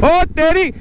ओ तेरी।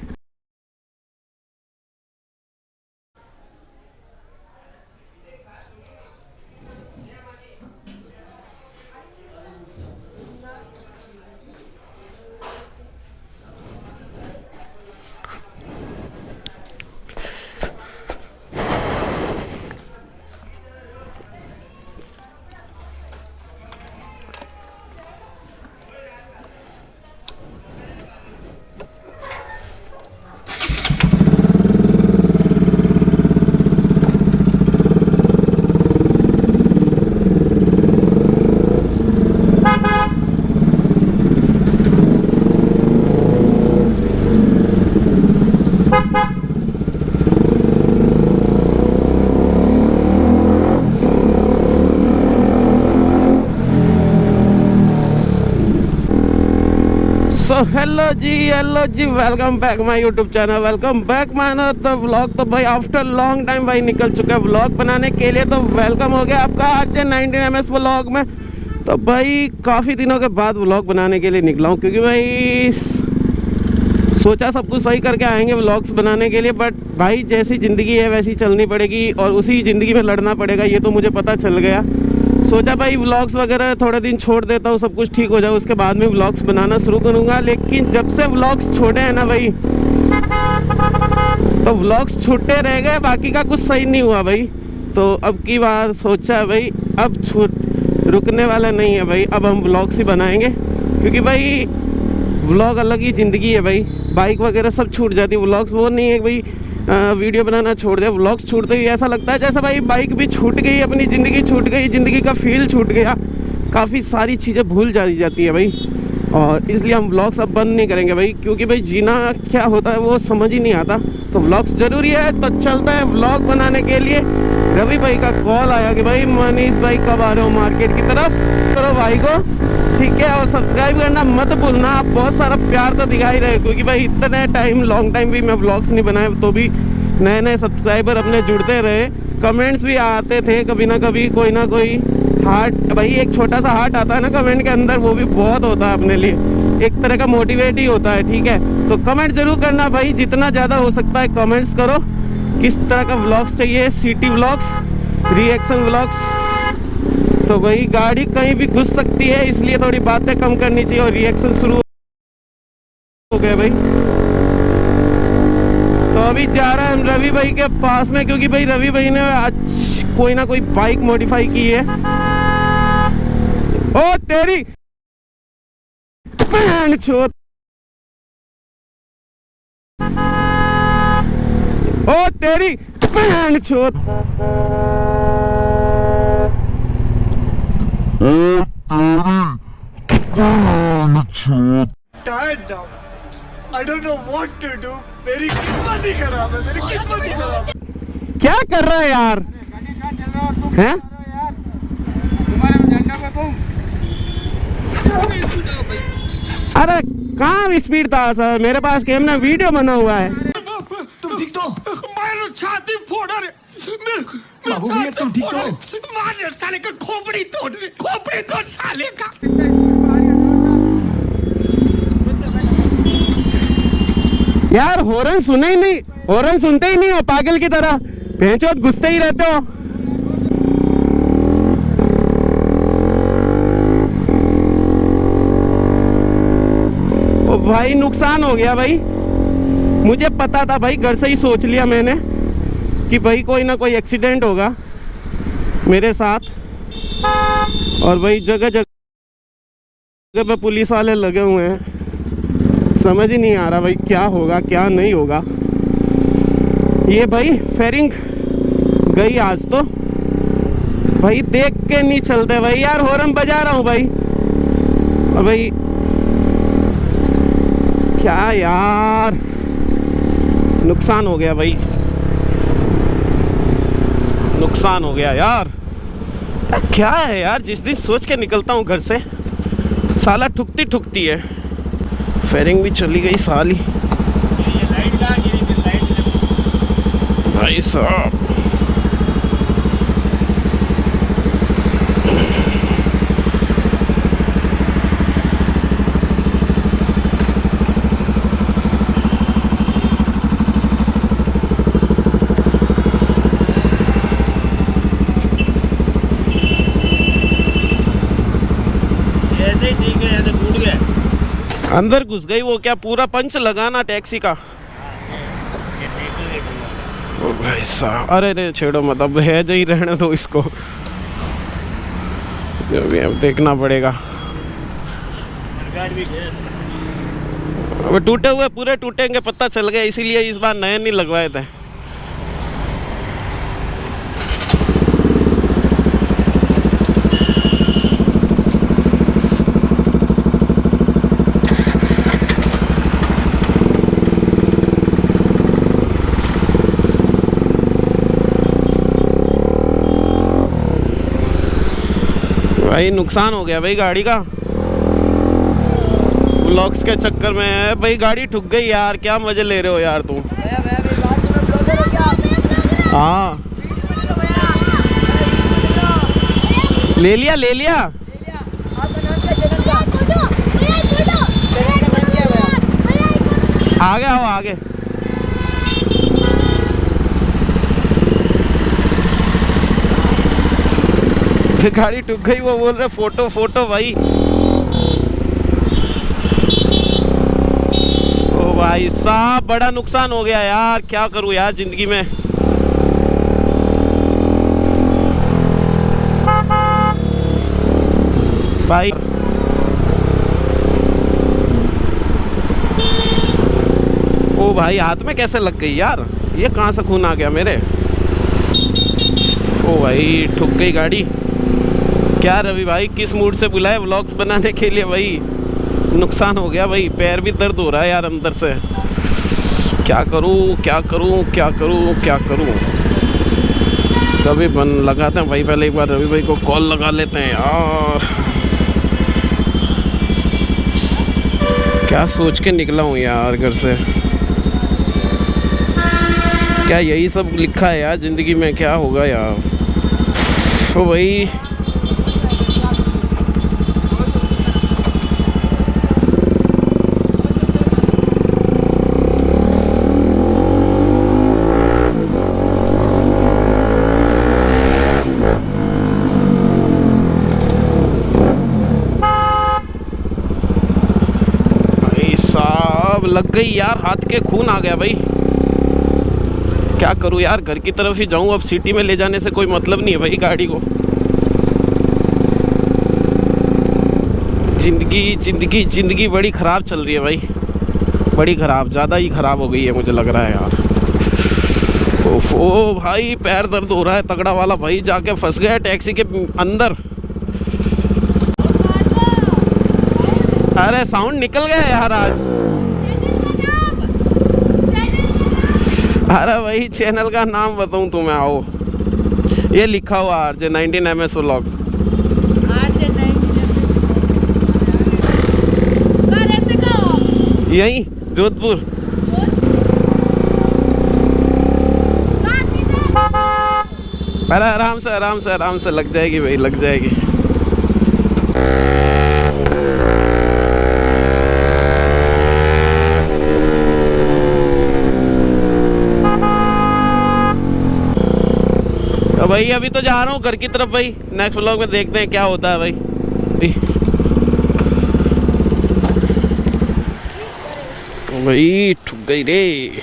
हेलो जी, welcome back my YouTube channel, welcome back my another vlog. तो भाई आफ्टर लॉन्ग टाइम भाई निकल चुका है व्लॉग बनाने के लिए। तो वेलकम हो गया आपका आज 19 MS व्लॉग में। तो भाई काफ़ी दिनों के बाद व्लॉग बनाने के लिए निकला हूँ, क्योंकि भाई सोचा सब कुछ सही करके आएंगे व्लॉग्स बनाने के लिए, बट भाई जैसी ज़िंदगी है वैसी चलनी पड़ेगी और उसी ज़िंदगी में लड़ना पड़ेगा, ये तो मुझे पता चल गया। सोचा भाई व्लॉग्स वगैरह थोड़े दिन छोड़ देता हूँ, सब कुछ ठीक हो जाए, उसके बाद में व्लॉग्स बनाना शुरू करूँगा। लेकिन जब से व्लॉग्स छोड़े हैं ना भाई, तो व्लॉग्स छूटते रह गए, बाकी का कुछ सही नहीं हुआ भाई। तो अब की बार सोचा भाई अब रुकने वाला नहीं है भाई, अब हम व्लॉग्स ही बनाएंगे, क्योंकि भाई व्लॉग अलग ही ज़िंदगी है भाई। बाइक वगैरह सब छूट जाती है, व्लॉग्स वो नहीं है भाई वीडियो बनाना छोड़ दिया। व्लॉग्स छूटते ही ऐसा लगता है जैसे भाई बाइक भी छूट गई, अपनी ज़िंदगी छूट गई, ज़िंदगी का फील छूट गया, काफ़ी सारी चीज़ें भूल जाती है भाई। और इसलिए हम व्लॉग्स अब बंद नहीं करेंगे भाई, क्योंकि भाई जीना क्या होता है वो समझ ही नहीं आता। तो व्लॉग्स ज़रूरी है, तो चलते हैं व्लॉग बनाने के लिए। रवि भाई का कॉल आया कि भाई मनीष भाई कब आ रहे हो मार्केट की तरफ, करो भाई को, ठीक है। और सब्सक्राइब करना मत भूलना, आप बहुत सारा प्यार तो दिखा ही रहे, क्योंकि भाई इतने टाइम लॉन्ग टाइम भी मैं व्लॉग्स नहीं बनाए, तो भी नए नए सब्सक्राइबर अपने जुड़ते रहे, कमेंट्स भी आते थे कभी ना कभी, कोई ना कोई हार्ट, भाई एक छोटा सा हार्ट आता है ना कमेंट के अंदर, वो भी बहुत होता है अपने लिए, एक तरह का मोटिवेट ही होता है, ठीक है। तो कमेंट जरूर करना भाई, जितना ज़्यादा हो सकता है कमेंट्स करो, किस तरह का व्लॉग्स चाहिए, सिटी व्लॉग्स, रिएक्शन व्लॉग्स। तो भाई गाड़ी कहीं भी घुस सकती है, इसलिए थोड़ी बातें कम करनी चाहिए और रिएक्शन शुरू हो गए भाई। तो अभी जा रहे हैं हम रवि भाई के पास में, क्योंकि भाई रवि भाई ने आज कोई ना कोई बाइक मॉडिफाई की है। ओ तेरी छोट, ओ तेरी छोट, tired now. I don't know what to do. मेरी किस्मत ही खराब है, मेरी किस्मत ही खराब है। क्या कर रहा है यार? हैं? अरे कहाँ स्पीड था सर, मेरे पास कैमरा वीडियो बना हुआ है। तुम ठीक तो? मारो छाती फोड़ रहे। बाबू भैया तुम ठीक तो? मार साले का खोपड़ी तोड़ साले का। यार हॉर्न सुने ही नहीं, हॉर्न सुनते ही नहीं हो पागल की तरह, भैंचोद घुसते ही रहते हो। ओ भाई नुकसान हो गया भाई, मुझे पता था भाई, घर से ही सोच लिया मैंने कि भाई कोई ना कोई एक्सीडेंट होगा मेरे साथ। और भाई जगह जगह पे पुलिस वाले लगे हुए हैं, समझ ही नहीं आ रहा भाई क्या होगा क्या नहीं होगा। ये भाई फेयरिंग गई आज तो भाई, देख के नहीं चलते भाई यार, हॉर्न बजा रहा हूँ भाई। और भाई क्या यार, नुकसान हो गया भाई, नुकसान हो गया यार। क्या है यार, जिस दिन सोच के निकलता हूँ घर से साला ठुकती ठुकती है। फेयरिंग भी चली गई साली भाई साहब। अंदर घुस गई वो, क्या पूरा पंच लगाना टैक्सी का। ओ भाई साहब, अरे रे छेड़ो मत, अब है जो ही रहने दो इसको, जो भी अब देखना पड़ेगा। अब टूटे हुए पूरे टूटेंगे पता चल गया, इसीलिए इस बार नए नहीं लगवाए थे। भाई नुकसान हो गया भाई गाड़ी का, ब्लॉक्स के चक्कर में है भाई, गाड़ी ठुक गई यार। क्या मजे ले रहे हो यार तुम। हाँ ले लिया ले लिया। आगे आओ आगे। गाड़ी टूट गई, वो बोल रहे फोटो फोटो भाई। ओ भाई साहब बड़ा नुकसान हो गया यार, क्या करूं यार जिंदगी में। भाई ओ भाई हाथ में कैसे लग गई यार, ये कहां से खून आ गया मेरे। ओ भाई ठुक गई गाड़ी। क्या रवि भाई किस मूड से बुलाए व्लॉग्स बनाने के लिए भाई, नुकसान हो गया भाई, पैर भी दर्द हो रहा है यार अंदर से। क्या करूं क्या करूं क्या करूं क्या करूं। कभी बन लगाते हैं भाई, पहले एक बार रवि भाई को कॉल लगा लेते हैं यार। क्या सोच के निकला हूँ यार घर से, क्या यही सब लिखा है यार ज़िंदगी में, क्या होगा यार। तो भाई लग गई यार, हाथ के खून आ गया भाई। क्या करूं यार, घर की तरफ ही जाऊं अब, सिटी में ले जाने से कोई मतलब नहीं है भाई गाड़ी को। जिंदगी बड़ी ख़राब चल रही है भाई, बड़ी ख़राब, ज़्यादा ही ख़राब हो गई है मुझे लग रहा है यार। ओफो भाई पैर दर्द हो रहा है तगड़ा वाला भाई, जाके फंस गया टैक्सी के अंदर। अरे साउंड निकल गया यार आज। अरे भाई चैनल का नाम बताऊं तुम्हें, आओ ये लिखा हुआ RJ19 MS व्लॉग। यहीं जोधपुर। अरे आराम से लग जाएगी भाई, लग जाएगी। तो भाई अभी तो जा रहा हूँ घर की तरफ भाई, नेक्स्ट व्लॉग में देखते हैं क्या होता है भाई। भाई टूट गई रे।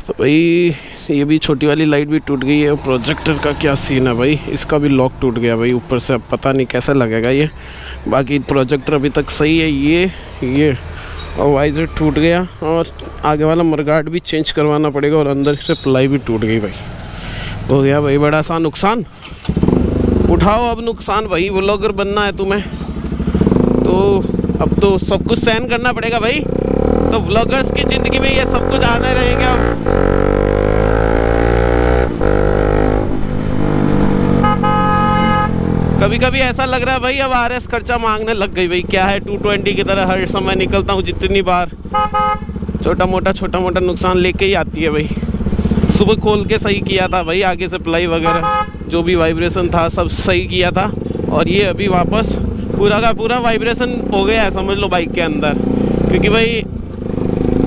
तो भाई ये भी छोटी वाली लाइट भी टूट गई है। प्रोजेक्टर का क्या सीन है भाई, इसका भी लॉक टूट गया भाई ऊपर से, अब पता नहीं कैसे लगेगा ये। बाकी प्रोजेक्टर अभी तक सही है, ये और वाइजर टूट गया, और आगे वाला मडगार्ड भी चेंज करवाना पड़ेगा, और अंदर से प्लाई भी टूट गई भाई। हो गया भाई बड़ा सा नुकसान। उठाओ अब नुकसान भाई, व्लॉगर बनना है तुम्हें तो अब तो सब कुछ सहन करना पड़ेगा भाई। तो व्लॉगर्स की ज़िंदगी में ये सब कुछ आने रहेंगे अब। कभी कभी ऐसा लग रहा है भाई अब RS खर्चा मांगने लग गई भाई। क्या है 220 की तरह हर समय निकलता हूँ, जितनी बार छोटा मोटा नुकसान लेके ही आती है भाई। सुबह खोल के सही किया था भाई, आगे से प्लाई वगैरह जो भी वाइब्रेशन था सब सही किया था, और ये अभी वापस पूरा का पूरा वाइब्रेशन हो गया है समझ लो बाइक के अंदर। क्योंकि भाई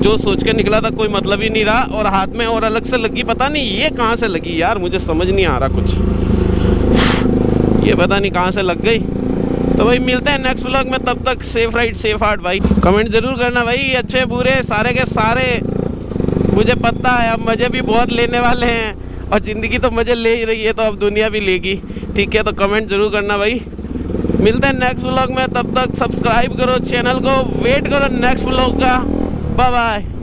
जो सोच के निकला था कोई मतलब ही नहीं रहा, और हाथ में और अलग से लगी, पता नहीं ये कहाँ से लगी यार, मुझे समझ नहीं आ रहा कुछ, ये पता नहीं कहाँ से लग गई। तो भाई मिलते हैं नेक्स्ट व्लॉग में, तब तक सेफ राइड सेफ हार्ट भाई। कमेंट जरूर करना भाई, अच्छे बुरे सारे के सारे, मुझे पता है अब मज़े भी बहुत लेने वाले हैं और ज़िंदगी तो मज़े ले ही रही है, तो अब दुनिया भी लेगी। ठीक है, तो कमेंट जरूर करना भाई। मिलते हैं नेक्स्ट व्लॉग में, तब तक सब्सक्राइब करो चैनल को, वेट करो नेक्स्ट व्लॉग का। Bye bye.